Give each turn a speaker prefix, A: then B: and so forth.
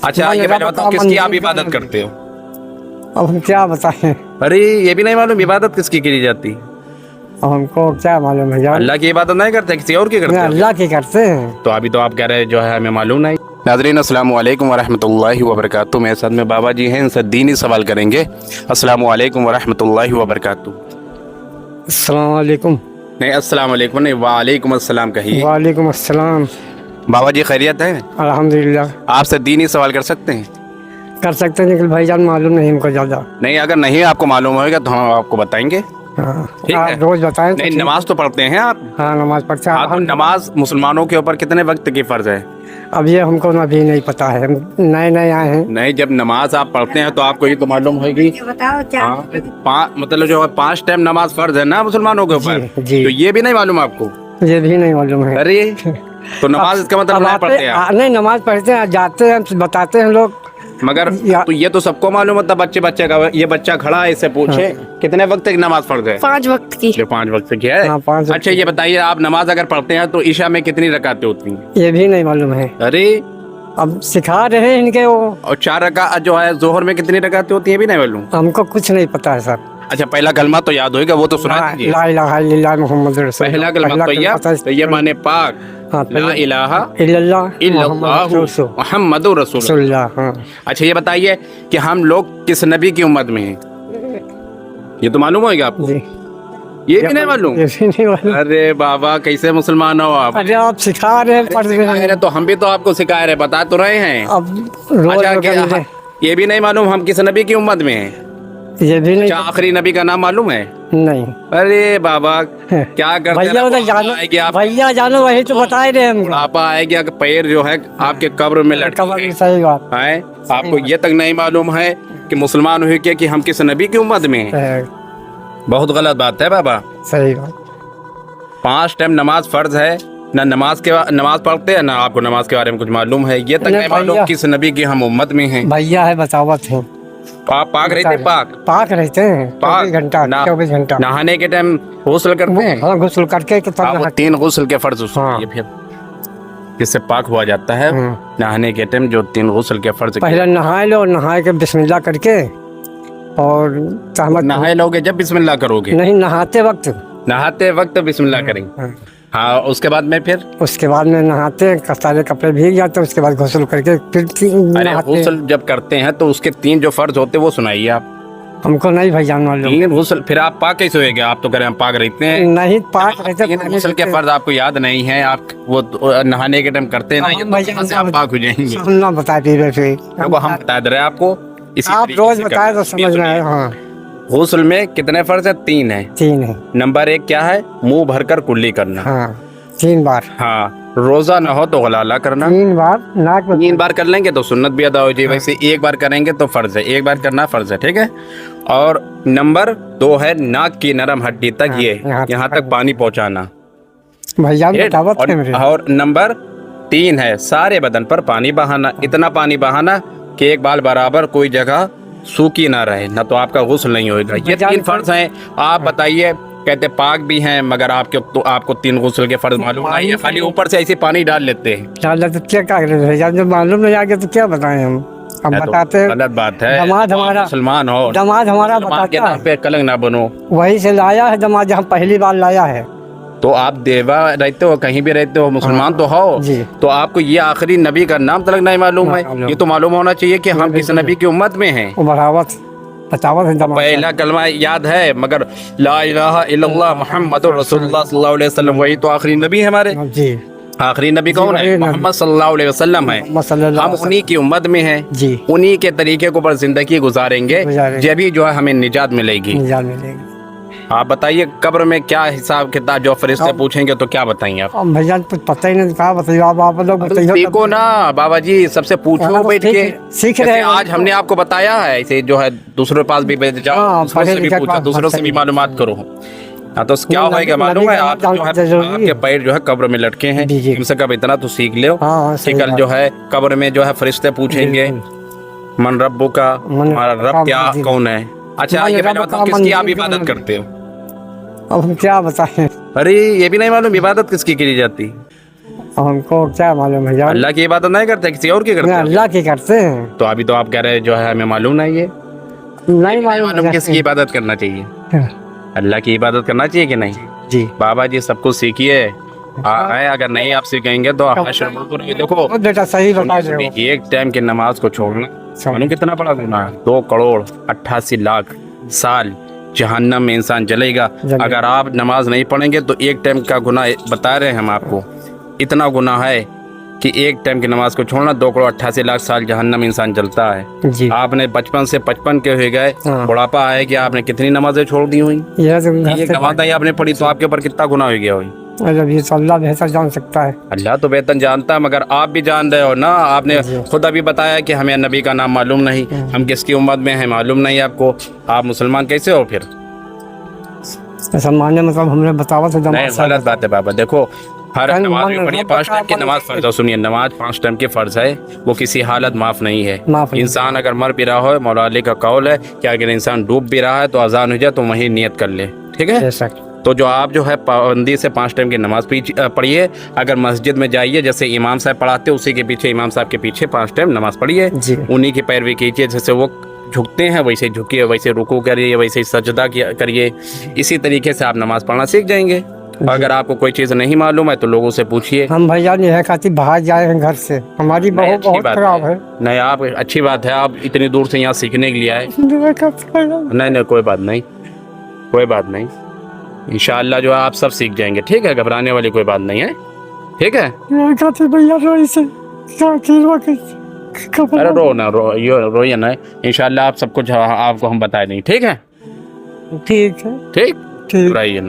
A: अच्छा ये पहले बताओ किसकी आप इबादत करते हो?
B: अब हम क्या बताएं,
A: अरे ये भी नहीं मालूम इबादत किसकी की जाती?
B: अब हमको क्या मालूम है यार।
A: अल्लाह की इबादत नहीं करते, किसी और की करते
B: नहीं,
A: हो?
B: अल्लाह की करते हैं।
A: तो अभी तो आप कह रहे हैं जो है हमें मालूम नहीं। नाज़रीन अस्सलामु अलैकुम वरहमतुल्लाहि वबरकातुहू। मेरे साथ में बाबा जी हैं, इनसे दीनी सवाल करेंगे। अस्सलामु अलैकुम वरहमतुल्लाहि वबरकातुहू।
B: अस्सलाम वालेकुम।
A: नहीं अस्सलाम वालेकुम नहीं, वालेकुम अस्सलाम कहिए।
B: वालेकुम अस्सलाम।
A: बाबा जी खैरियत है?
B: अल्हम्दुलिल्लाह।
A: आपसे दीनी सवाल कर सकते हैं?
B: कर सकते हैं लेकिन भाईजान मालूम नहीं हमको ज़्यादा।
A: नहीं, अगर नहीं आपको मालूम होगा तो हम आपको बताएंगे।
B: हाँ,
A: ठीक है।
B: आप रोज़ बताएं तो
A: नहीं,
B: ठीक।
A: नमाज तो पढ़ते हैं आप?
B: हाँ, नमाज पढ़ते हैं।
A: हाँ, तो नमाज मुसलमानों के ऊपर कितने वक्त की फर्ज है?
B: अब ये हमको अभी नहीं पता है, हम नए नए आए हैं।
A: नहीं, जब नमाज आप पढ़ते हैं तो आपको ये तो मालूम होगी।
C: बताओ क्या?
A: हाँ, मतलब जो है 5 टाइम नमाज फर्ज है ना मुसलमानों के ऊपर।
B: जी, जी।
A: तो ये भी नहीं मालूम आपको?
B: ये भी नहीं मालूम है।
A: अरे तो नमाज इसका मतलब नहीं पढ़ते हैं आप?
B: नहीं, नमाज पढ़ते हैं, जाते हैं, बताते हैं लोग।
A: मगर तो ये तो सबको मालूम होता बच्चे का। ये बच्चा खड़ा है, इससे पूछे कितने वक्त तक नमाज फर्ज है?
C: 5 वक्त की।
A: जो 5 वक्त की है।
B: हाँ, 5 वक्त
A: अच्छा ये बताइए, आप नमाज अगर पढ़ते हैं तो ईशा में कितनी रकातें होती हैं?
B: ये भी नहीं मालूम है।
A: अरे
B: अब सिखा रहे हैं इनके वो।
A: और 4 रकात जो है जोहर में कितनी रकातें होती हैं भी नहीं मालूम?
B: हमको कुछ नहीं पता है सर।
A: अच्छा पहला कलमा तो याद होगा, वो तो सुना दीजिए।
B: ला इलाहा इल्लल्लाह मुहम्मद रसूल।
A: पहला कलमा तो ये माने पाक,
B: हाँ,
A: ला इलाहा
B: इल्लल्लाह
A: इल्लल्लाह मुहम्मदुर रसूलुल्लाह।
B: रसूलुल्लाह। हाँ,
A: अच्छा ये बताइए कि हम लोग किस नबी की उम्मत में हैं? ये तो मालूम होगा आपको?
B: जी।
A: ये भी नहीं मालूम?
B: ये भी नहीं मालूम।
A: अरे बाबा कैसे मुसलमान हो आप?
B: अरे आप सिखा रहे हैं, पढ़ रहे
A: सिखा
B: हैं।
A: रहे तो हम भी तो आपको सिखा रहे, बता तो रहे हैं।
B: अब रोज
A: अच्छा
B: वगैरह
A: ये भी नहीं मालूम हम किस नबी की उम्मत में हैं?
B: ये भी नहीं।
A: क्या आखिरी नबी का नाम मालूम है?
B: नहीं
A: अरे बाबा क्या करते
B: भैया, उधर जानो भैया, जानो वही तो बता ही रहे हैं हमको।
A: बुढ़ापा आएगा कि पैर जो है आपके कब्र में लटके
B: कबर, सही बात
A: हैं। आपको ये तक नहीं मालूम है कि मुसलमान हुए कि हम किस नबी की उम्मत में हैं?
B: है।
A: बहुत गलत बात है बाबा।
B: सही बात।
A: 5 टाइम नमाज फर्ज है ना, नमाज पढ़ते हैं ना आपको नमाज के बारे में कुछ मालूम है? ये तक नहीं मालूम किस नबी की हम उम्मत में हैं।
B: भैया है, बचावत है।
A: आप पाक रहते?
B: पाक रहते हैं 24 घंटा। 24 घंटा
A: नहाने के टाइम गुस्ल करते हैं?
B: हाँ, गुस्ल करके तो तब
A: वो 3 गुस्ल के फर्ज
B: हाँ।
A: ये फिर जिससे पाक हुआ जाता है नहाने के टाइम, जो 3 गुस्ल के फर्ज।
B: पहले नहाए लो, नहाए के बिस्मिल्लाह करके, और
A: नहाए लोगे जब बिस्मिल्लाह करोगे?
B: नहीं, नहाते वक्त
A: बिस्मिल्लाह करेंगे। हाँ, उसके बाद में फिर
B: उसके बाद में नहाते हैं, सारे कपड़े भीग जाते हैं, उसके बाद गुस्ल करके फिर
A: अरे
B: नहाते।
A: गुस्ल जब करते हैं तो उसके 3 जो फर्ज होते हैं वो सुनाइए आप।
B: हमको नहीं भाईजान मालूम।
A: 3 गुस्ल, फिर आप पाक कैसे होएंगे? आप तो करें हम पाक रहते हैं।
B: नहीं, पाक रहते
A: 3 गुस्ल के फर्ज आपको याद नहीं है, आप वो नहाने के टाइम करते हैं ना, ये तो कहाँ से आप पाक हो जाएंगे?
B: ना बता दीजिए फिर।
A: वो हम बता दे रहे हैं आपको, इसी
B: आप
A: तरीके
B: रोज
A: से
B: बताए तो
A: करते हैं।
B: समझ में आए। हाँ,
A: गुस्ल में कितने फर्ज है? 3 है।
B: 3 है।
A: नंबर 1 क्या है? मुंह भरकर कुल्ली करना।
B: हाँ, 3 बार।
A: हाँ, रोजा न हो तो गलाला करना।
B: 3 बार नाक में।
A: 3 बार कर लेंगे तो सुन्नत भी अदा हो जाएगी। वैसे 1 बार करेंगे तो फर्ज है, 1 बार करना फर्ज है, ठीक है। और नंबर 2 है नाक की नरम हड्डी तक, ये यहाँ तक पानी पहुँचाना।
B: भैया बतावत है मेरे।
A: और नंबर 3 है सारे बदन पर पानी बहाना। इतना पानी बहाना कि एक बाल बराबर कोई जगह सूखी ना रहे, ना तो आपका गुस्ल नहीं होएगा। ये 3 फर्ज हैं। आप बताइए, कहते पाक भी हैं मगर आपको 3 गुस्ल के फर्ज मालूम नहीं है, खाली ऊपर से ऐसे पानी डाल लेते हैं।
B: तो क्या भैया, जब मालूम नहीं आगे तो क्या बताएं हम बताते हैं।
A: गलत बात है।
B: दमाद हमारा
A: मुसलमान हो,
B: दमाद हमारा
A: दमाद के
B: बताता
A: नाम पे कलंक ना बनो।
B: वही से लाया है दमाद, जहाँ पहली बार लाया है।
A: तो आप देवा रहते हो, कहीं भी रहते हो, मुसलमान तो हो
B: जी।
A: तो आपको ये आखिरी नबी का नाम तक नहीं मालूम है। ये तो मालूम होना चाहिए कि हम किस नबी की उम्मत में हैं।
B: बतावत है दमाद।
A: पहला कलमा याद है मगर ला इलाहा इल्लल्लाह मुहम्मदुर रसूलुल्लाह सल्लल्लाहु अलैहि वसल्लम, वही तो आखिरी नबी है हमारे।
B: जी।
A: आखिरी नबी कौन है? मोहम्मद सल्लल्लाहु अलैहि वसल्लम है। हम उन्हीं की उम्मत में हैं
B: जी।
A: उन्हीं के तरीके को पर जिंदगी गुजारेंगे, जब ही जो है हमें निजात मिलेगी। आप बताइए कब्र में क्या हिसाब किताब, जो फरिश्ते पूछेंगे तो क्या बताएंगे आप?
B: भैया कुछ पता ही नहीं, कहा बताइए आप लोग बताइए।
A: सीखो ना बाबा जी, सबसे पूछो बैठ के,
B: सीख रहे हैं।
A: आज हमने आपको बताया है, ऐसे जो है दूसरों के पास भी जाओ, दूसरों से भी पूछो, दूसरों से भी मालूमात करो। हाँ, तो क्या होगा मालूम है? आप जो है आपके पैर जो है कब्र में लटके हैं, कम से कम इतना तो सीख लो कि कल जो है कब्र में जो है फरिश्ते पूछेंगे मन रब्बु का, हमारा रब क्या कौन है। अच्छा ये पहले बताओ किसकी आप इबादत करते हो?
B: अब हम क्या बताएं।
A: अरे ये भी नहीं मालूम इबादत किसकी की जाती?
B: हमको क्या मालूम भैया,
A: अल्लाह की इबादत नहीं करते, किसी और की करते हैं?
B: अल्लाह की करते हैं,
A: तो अभी तो आप कह रहे हैं जो है हमें मालूम नहीं है।
B: नहीं मालूम
A: मालूम किसकी इबादत करना चाहिए? अल्लाह की इबादत करना चाहिए कि नहीं?
B: जी।
A: बाबा जी सब कुछ सीखिए, अगर नहीं आप सीखेंगे तो देखो
B: बेटा सही बता रहे हो,
A: एक टाइम की नमाज को छोड़ना मालूम कितना बड़ा गुनाह है? 2,88,00,000 साल जहन्नम में इंसान जलेगा। अगर आप नमाज नहीं पढ़ेंगे तो एक टाइम का गुनाह बता रहे हैं हम आपको, इतना गुनाह है कि एक टाइम की नमाज को छोड़ना 2,88,00,000 साल जहन्नम में इंसान जलता है।
B: जी।
A: आपने बचपन से 55 के हो गए, बुढ़ापा आए कि आपने कितनी नमाजें छोड़ दी हुई? ये नमाज ही आपने पढ़ी तो आपके ऊपर कितना गुनाह हो गया हुई?
B: ये तो अल्लाह बेहतर जान सकता है।
A: अल्लाह तो बेहतर जानता है, मगर आप भी जान रहे हो ना। आपने खुद अभी बताया कि हमें नबी का नाम मालूम नहीं, हम किसकी उम्मत में हैं मालूम नहीं आपको। आप मुसलमान कैसे हो फिर?
B: ऐसा मानने मतलब हमने बतावा तो
A: नहीं, गलत बात है बाबा। देखो हर नमाज भी पढ़िए, 5 टाइम की नमाज फर्ज है। सुनिए, नमाज 5 टाइम की फर्ज है, वो किसी हालत माफ नहीं है। इंसान अगर मर भी रहा हो, मौला अली का कौल है कि अगर इंसान डूब भी रहा है तो अजान हो जाए तो वही नियत कर ले, ठीक है? तो जो आप जो है पाबंदी से 5 टाइम की नमाज पढ़िए। अगर मस्जिद में जाइए, जैसे इमाम साहब पढ़ाते उसी के पीछे, इमाम साहब के पीछे 5 टाइम नमाज पढ़िए, उन्हीं की पैरवी कीजिए। जैसे वो झुकते हैं वैसे झुकिए, वैसे रुकू करिए, वैसे सजदा करिए। इसी तरीके से आप नमाज पढ़ना सीख जाएंगे। अगर आपको कोई चीज़ नहीं मालूम है तो लोगों से पूछिए। हम
B: भैया यह खातिर बाहर जाए हैं घर से, हमारी बहुत खराब है।
A: नहीं, आप अच्छी बात है, आप इतनी दूर से यहाँ सीखने के लिए आए। नहीं, कोई बात नहीं, कोई बात नहीं। इंशाअल्लाह जो है आप सब सीख जाएंगे, ठीक है? घबराने वाली कोई बात नहीं है, ठीक है? अरे रोइए ना, इंशाअल्लाह आप सब कुछ आपको हम बता देंगे, ठीक है?
B: ठीक है,
A: ठीक, रहिए ना।